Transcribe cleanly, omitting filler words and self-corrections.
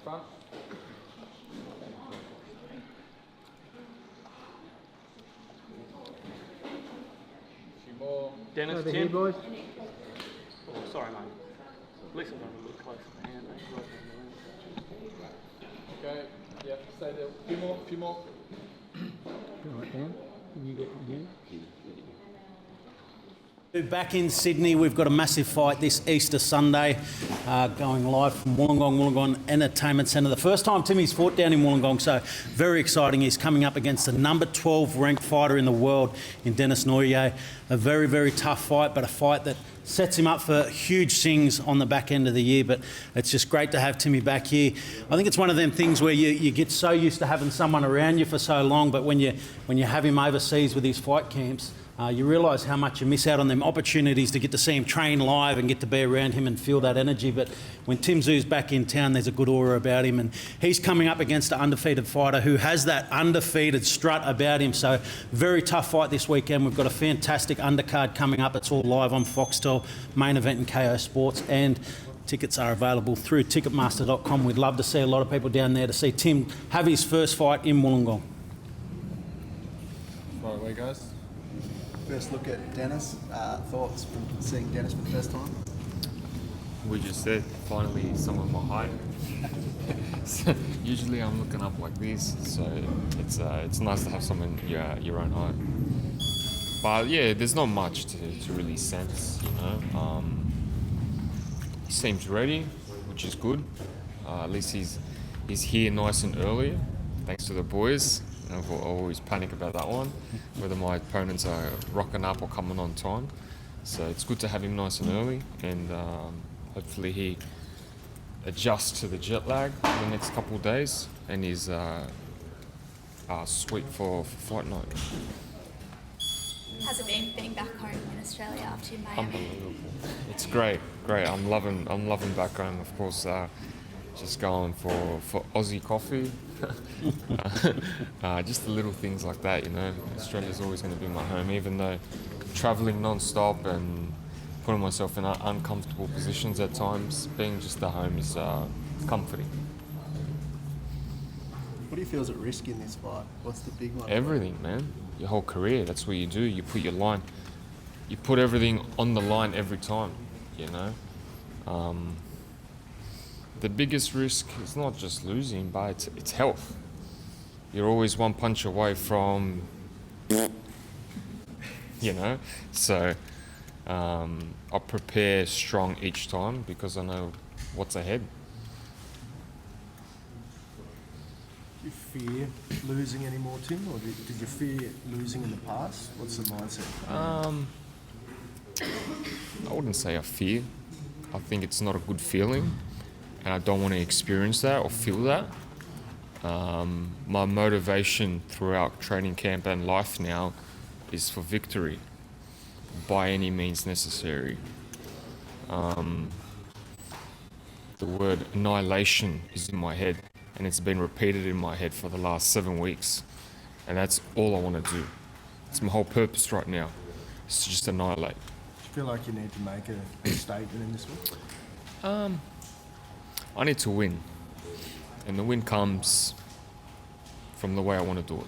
front. Few more. Dennis, Over Tim. here, boys. Oh, sorry, mate. At least I'm going a little closer to the hand. Okay, yeah, stay there. Few more. All right, Dan. Can you get again? Back in Sydney, we've got a massive fight this Easter Sunday, going live from Wollongong Entertainment Centre. The first time Timmy's fought down in Wollongong, so very exciting. He's coming up against the number 12 ranked fighter in the world in Denis Nurja. A very, very tough fight, but a fight that sets him up for huge things on the back end of the year. But it's just great to have Timmy back here. I think it's one of them things where you get so used to having someone around you for so long, but when you have him overseas with his fight camps, you realise how much you miss out on them opportunities to get to see him train live and get to be around him and feel that energy. But when Tim Tszyu's back in town, there's a good aura about him, and he's coming up against an undefeated fighter who has that undefeated strut about him. So very tough fight this weekend. We've got a fantastic undercard coming up. It's all live on Foxtel, main event in KO Sports, and tickets are available through ticketmaster.com. We'd love to see a lot of people down there to see Tim have his first fight in Wollongong. Right away, guys. First look at Denis, thoughts from seeing Denis for the first time? We just said finally someone my height. So, usually I'm looking up like this, so it's nice to have someone your own height. But yeah, there's not much to really sense, you know. He seems ready, which is good. At least he's here nice and early, thanks to the boys. I always panic about that one, whether my opponents are rocking up or coming on time. So it's good to have him nice and early, and hopefully he adjusts to the jet lag in the next couple of days, and he's sweet for fight night. How's it been being back home in Australia after your Miami? Unbelievable. It's great. I'm loving back home. Of course, just going for Aussie coffee. Just the little things like that, you know. Australia's always going to be my home, even though travelling non-stop and putting myself in uncomfortable positions at times, being just at home is comforting. What do you feel is at risk in this fight? What's the big one? Everything, man. Your whole career, that's what you do. You put your line, you put everything on the line every time, you know. The biggest risk is not just losing, but it's health. You're always one punch away from, you know. So I prepare strong each time because I know what's ahead. Do you fear losing anymore, Tim, or did you fear losing in the past? What's the mindset? I wouldn't say I fear. I think it's not a good feeling, and I don't want to experience that or feel that. My motivation throughout training camp and life now is for victory, by any means necessary. The word annihilation is in my head, and it's been repeated in my head for the last 7 weeks, and that's all I want to do. It's my whole purpose right now. It's to just annihilate. Do you feel like you need to make a statement in this one? I need to win, and the win comes from the way I want to do it.